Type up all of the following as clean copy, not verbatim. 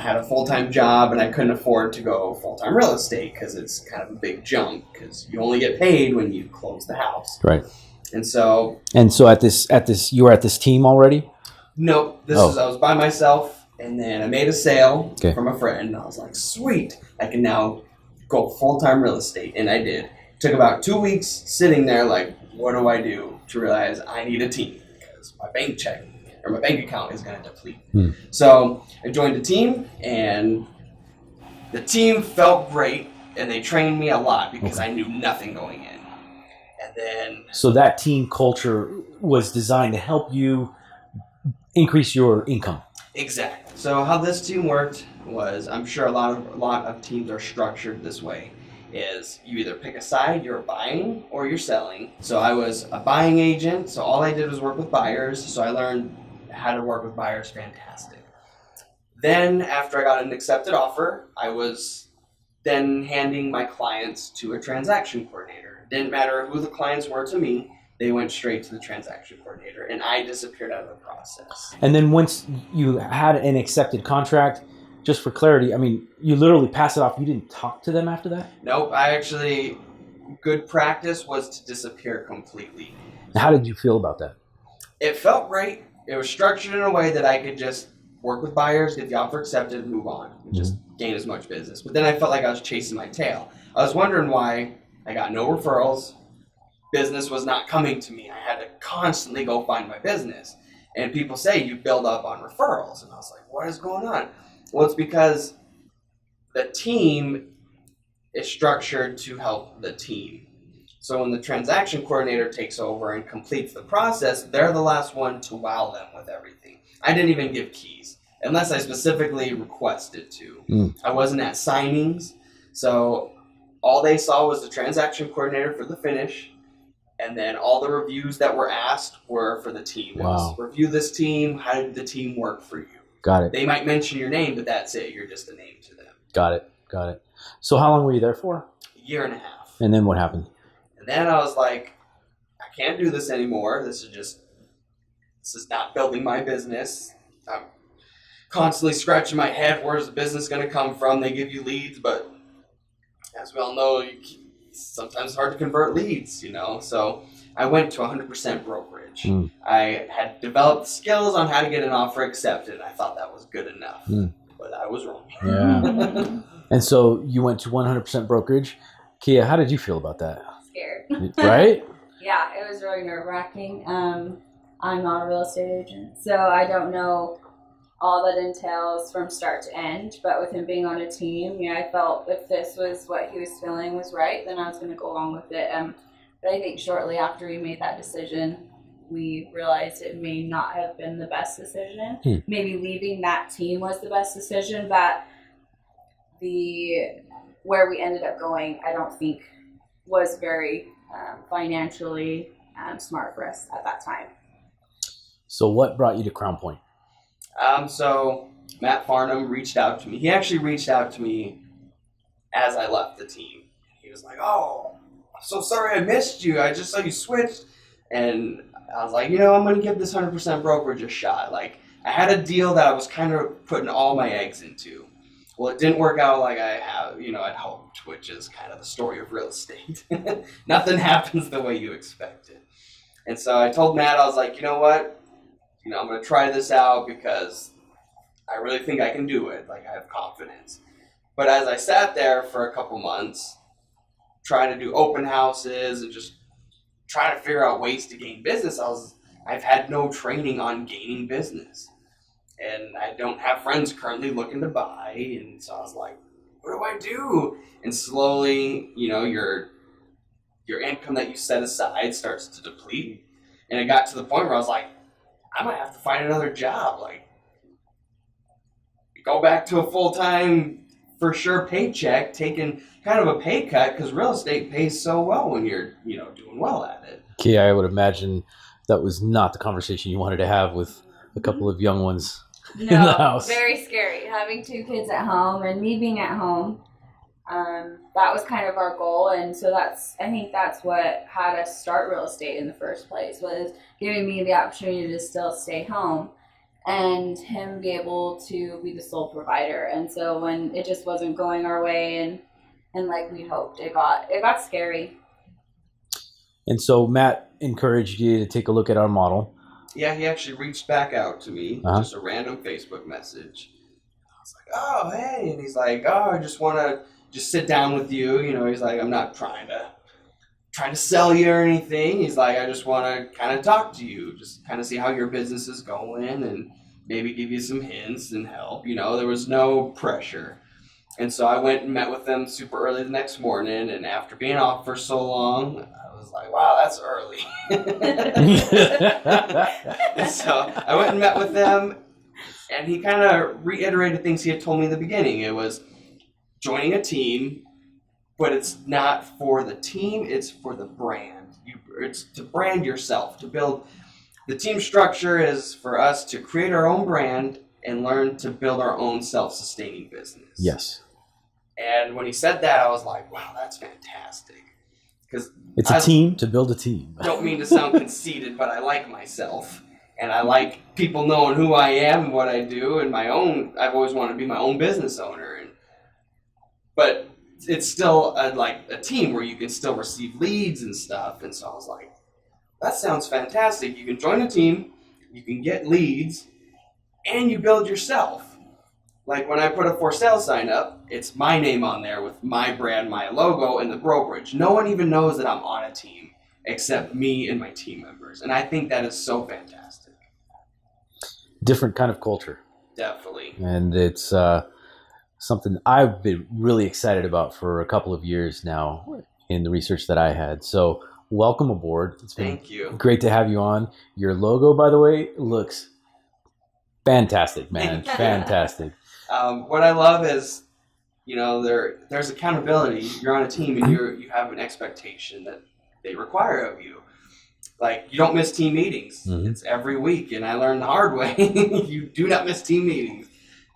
had a full-time job and I couldn't afford to go full-time real estate because it's kind of a big jump because you only get paid when you close the house. Right. And so at this, you were at this team already? No, I was by myself, and then I made a sale from a friend, and I was like, sweet, I can now go full-time real estate, and I did. It took about 2 weeks sitting there like, what do I do, to realize I need a team because my bank account is going to deplete. So I joined a team, and the team felt great, and they trained me a lot because I knew nothing going in. And then... So that team culture was designed to help you increase your income. Exactly. So how this team worked was, I'm sure a lot of teams are structured this way, is you either pick a side, you're buying or you're selling. So I was a buying agent, so all I did was work with buyers. So I learned how to work with buyers fantastic. Then after I got an accepted offer, I was then handing my clients to a transaction coordinator. Didn't matter who the clients were to me. They went straight to the transaction coordinator, and I disappeared out of the process. And then once you had an accepted contract, just for clarity, I mean, you literally pass it off. You didn't talk to them after that? Nope. Good practice was to disappear completely. How did you feel about that? It felt great. It was structured in a way that I could just work with buyers, get the offer accepted, and move on, and just gain as much business. But then I felt like I was chasing my tail. I was wondering why I got no referrals. Business was not coming to me. I had to constantly go find my business. And people say you build up on referrals. And I was like, what is going on? Well, it's because the team is structured to help the team. So when the transaction coordinator takes over and completes the process, they're the last one to wow them with everything. I didn't even give keys unless I specifically requested to. I wasn't at signings. So all they saw was the transaction coordinator for the finish. And then all the reviews that were asked were for the team. Wow. Review this team. How did the team work for you? Got it. They might mention your name, but that's it. You're just a name to them. Got it. So how long were you there for? A year and a half. And then what happened? And then I was like, I can't do this anymore. This is not building my business. I'm constantly scratching my head. Where's the business going to come from? They give you leads, but as we all know, sometimes it's hard to convert leads, So I went to 100% brokerage. I had developed skills on how to get an offer accepted. I thought that was good enough, but I was wrong. Yeah. And so you went to 100% brokerage. Kiah, how did you feel about that? Scared. Right? Yeah, it was really nerve-wracking. I'm not a real estate agent, so I don't know all that entails from start to end, but with him being on a team, I felt if this was what he was feeling was right, then I was going to go along with it. But I think shortly after we made that decision, we realized it may not have been the best decision. Maybe leaving that team was the best decision, but where we ended up going, I don't think was very financially smart for us at that time. So what brought you to Crown Point? So Matt Farnham reached out to me. He actually reached out to me as I left the team. He was like, oh, I'm so sorry I missed you. I just saw you switched. And I was like, I'm going to give this 100% brokerage a shot. Like, I had a deal that I was kind of putting all my eggs into. Well, it didn't work out like I'd hoped, which is kind of the story of real estate. Nothing happens the way you expected. And so I told Matt, I was like, you know what? I'm going to try this out because I really think I can do it. Like, I have confidence. But as I sat there for a couple months, trying to do open houses and just trying to figure out ways to gain business, I've had no training on gaining business. And I don't have friends currently looking to buy. And so I was like, what do I do? And slowly, your income that you set aside starts to deplete. And it got to the point where I was like, I might have to find another job. Like, go back to a full-time, for sure, paycheck, taking kind of a pay cut because real estate pays so well when you're, doing well at it. Kiah, I would imagine that was not the conversation you wanted to have with a couple of young ones in the house. Very scary. Having 2 kids at home and me being at home, that was kind of our goal. And so I think that's what had us start real estate in the first place, was giving me the opportunity to still stay home and him be able to be the sole provider. And so when it just wasn't going our way and like we hoped, it got scary. And so Matt encouraged you to take a look at our model. Yeah, he actually reached back out to me, just a random Facebook message. I was like, oh, hey. And he's like, oh, I just want to just sit down with you. You know, he's like, I'm not trying to sell you or anything. He's like, I just want to kind of talk to you, just kind of see how your business is going and maybe give you some hints and help. You know, there was no pressure. And so I went and met with them super early the next morning. And after being off for so long, I was like, wow, that's early. And so I went and met with them, and he kind of reiterated things he had told me in the beginning. It was joining a team, but it's not for the team, it's for the brand. It's to brand yourself, to build. The team structure is for us to create our own brand and learn to build our own self-sustaining business. Yes. And when he said that, I was like, wow, that's fantastic. Because it's a team to build a team. Don't mean to sound conceited, but I like myself. And I like people knowing who I am and what I do. And I've always wanted to be my own business owner. But it's still a team where you can still receive leads and stuff. And so I was like, that sounds fantastic. You can join a team, you can get leads, and you build yourself. Like when I put a for sale sign up, it's my name on there with my brand, my logo, and the brokerage. No one even knows that I'm on a team except me and my team members. And I think that is so fantastic. Different kind of culture. Definitely. And it's something I've been really excited about for a couple of years now in the research that I had. So welcome aboard. It's been Thank you. Great to have you on. Your logo, by the way, looks fantastic, man. Fantastic. What I love is, you know, there's accountability. You're on a team and you have an expectation that they require of you. Like, you don't miss team meetings. Mm-hmm. It's every week, and I learned the hard way. You do not miss team meetings.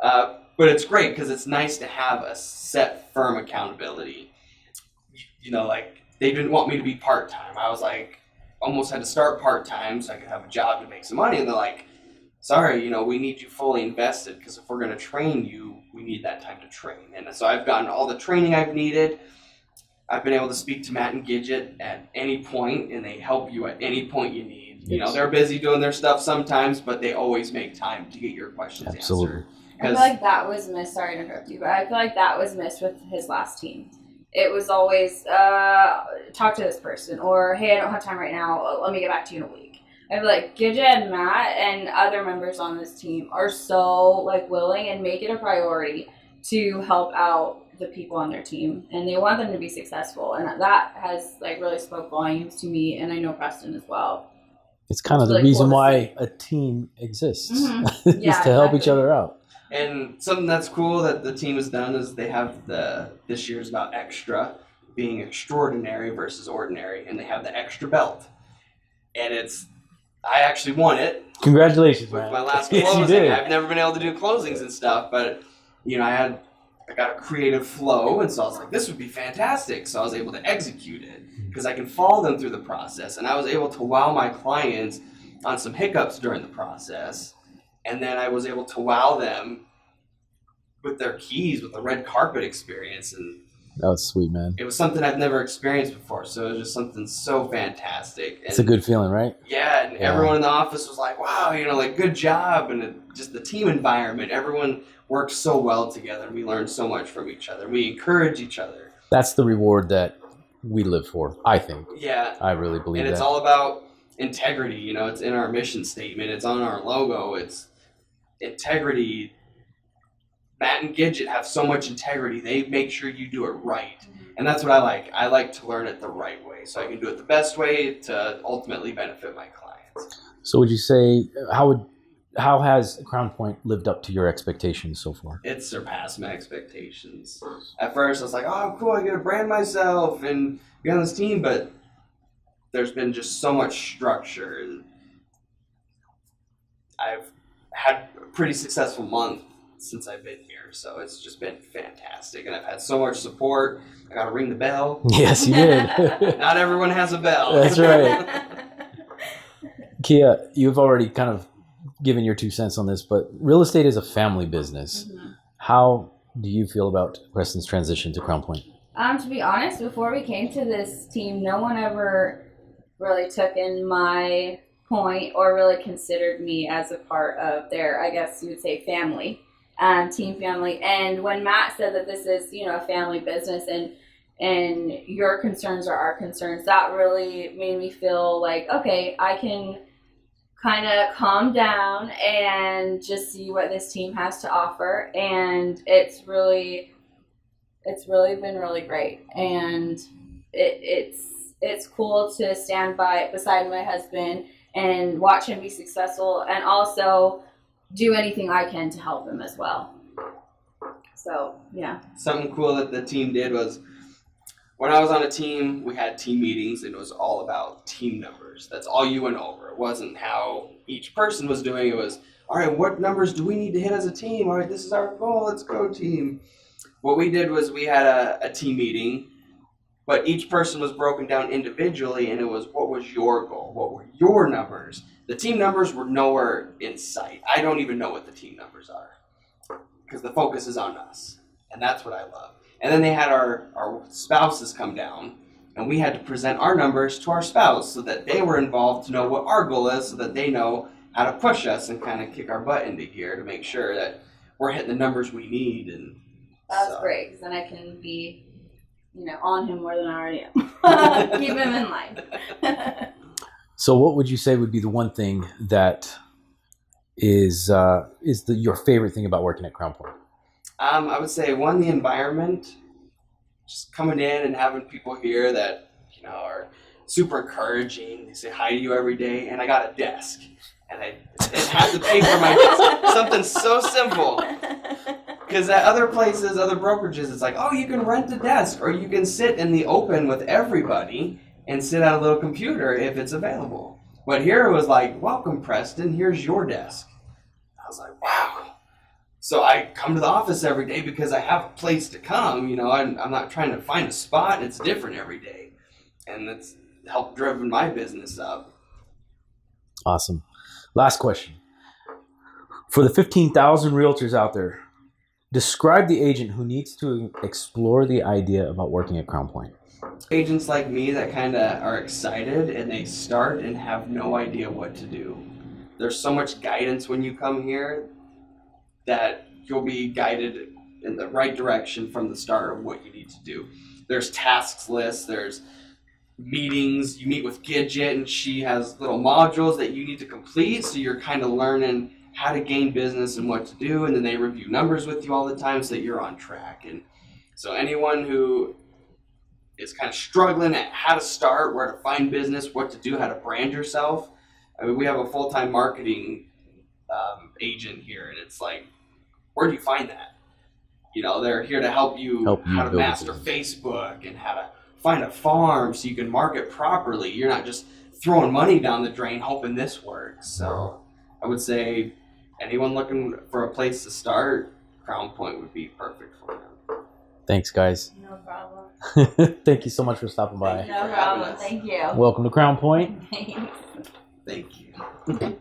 But it's great because it's nice to have a set, firm accountability. You know, like, they didn't want me to be part-time. I was like, almost had to start part-time so I could have a job to make some money. And they're like, sorry, you know, we need you fully invested because if we're going to train you, we need that time to train. And so I've gotten all the training I've needed. I've been able to speak to Matt and Gidget at any point, and they help you at any point you need. Yes. You know, they're busy doing their stuff sometimes, but they always make time to get your questions answered. I feel like that was missed. Sorry to interrupt you, but I feel like that was missed with his last team. It was always, talk to this person, or, hey, I don't have time right now. Let me get back to you in a week. I feel like Gidget and Matt and other members on this team are so, like, willing and make it a priority to help out the people on their team, and they want them to be successful, and that has, like, really spoke volumes to me, and I know Preston as well. It's kind of the reason why a team exists, is to help each other out. And something that's cool that the team has done is they have this year's about extra, being extraordinary versus ordinary, and they have the extra belt, and I actually won it. Congratulations, with man. My last closing. I've never been able to do closings and stuff, but you know, I got a creative flow, and so I was like, this would be fantastic. So I was able to execute it because I can follow them through the process, and I was able to wow my clients on some hiccups during the process, and then I was able to wow them with their keys, with the red carpet experience, and that was sweet, man. It was something I've never experienced before, so it was just something so fantastic. And it's a good feeling, right? Yeah, and everyone in the office was like, wow, you know, like, good job. And just the team environment, everyone works so well together. We learn so much from each other. We encourage each other. That's the reward that we live for, I think. Yeah. I really believe that. And it's all about integrity. You know, it's in our mission statement. It's on our logo. It's integrity. Matt and Gidget have so much integrity. They make sure you do it right. And that's what I like. I like to learn it the right way so I can do it the best way to ultimately benefit my clients. So would you say, how has Crown Point lived up to your expectations so far? It's surpassed my expectations. At first, I was like, oh, cool, I get to brand myself and be on this team, but there's been just so much structure. I've had a pretty successful month since I've been here, so it's just been fantastic, and I've had so much support. I got to ring the bell. Yes, you did. Not everyone has a bell. That's right. Kiah, you've already kind of given your 2 cents on this, but real estate is a family business. Mm-hmm. How do you feel about Preston's transition to Crown Point? To be honest, before we came to this team, no one ever really took in my point or really considered me as a part of their, I guess you would say, family, team family. And when Matt said that this is, a family business and your concerns are our concerns, that really made me feel like, okay, I can kind of calm down and just see what this team has to offer. And it's really been really great. And it's cool to stand beside my husband and watch him be successful, and also do anything I can to help him as well. So, yeah. Something cool that the team did was, when I was on a team, we had team meetings, and it was all about team numbers. That's all you went over. It wasn't how each person was doing. It was, all right, what numbers do we need to hit as a team? All right, this is our goal. Let's go, team. What we did was we had a team meeting, but each person was broken down individually, and it was, what was your goal? What were your numbers? The team numbers were nowhere in sight. I don't even know what the team numbers are, because the focus is on us, and that's what I love. And then they had our spouses come down, and we had to present our numbers to our spouse so that they were involved to know what our goal is, so that they know how to push us and kind of kick our butt into gear to make sure that we're hitting the numbers we need. And that was great, because then I can be on him more than I already am. Keep him in line. So what would you say would be the one thing that is your favorite thing about working at Crown Point? I would say, one, the environment. Just coming in and having people here that, are super encouraging. They say hi to you every day. And I got a desk. And I have to pay for my desk. Something so simple. Because at other places, other brokerages, it's like, oh, you can rent a desk, or you can sit in the open with everybody and sit at a little computer if it's available. But here it was like, welcome, Preston, here's your desk. I was like, wow. So I come to the office every day because I have a place to come. I'm not trying to find a spot. It's different every day. And that's helped driven my business up. Awesome. Last question. For the 15,000 realtors out there, describe the agent who needs to explore the idea about working at Crown Point. Agents like me that kind of are excited and they start and have no idea what to do. There's so much guidance when you come here that you'll be guided in the right direction from the start of what you need to do. There's tasks lists, there's meetings. You meet with Gidget and she has little modules that you need to complete, so you're kind of learning how to gain business and what to do, and then they review numbers with you all the time so that you're on track. And so anyone who is kind of struggling at how to start, where to find business, what to do, how to brand yourself, we have a full-time marketing agent here, and it's like, where do you find that? They're here to help you how to master Facebook and how to find a farm so you can market properly. You're not just throwing money down the drain hoping this works. So I would say anyone looking for a place to start, Crown Point would be perfect for them. Thanks, guys. No problem. Thank you so much for stopping by. No problem. Thank you. Welcome to Crown Point. Thanks. Thank you.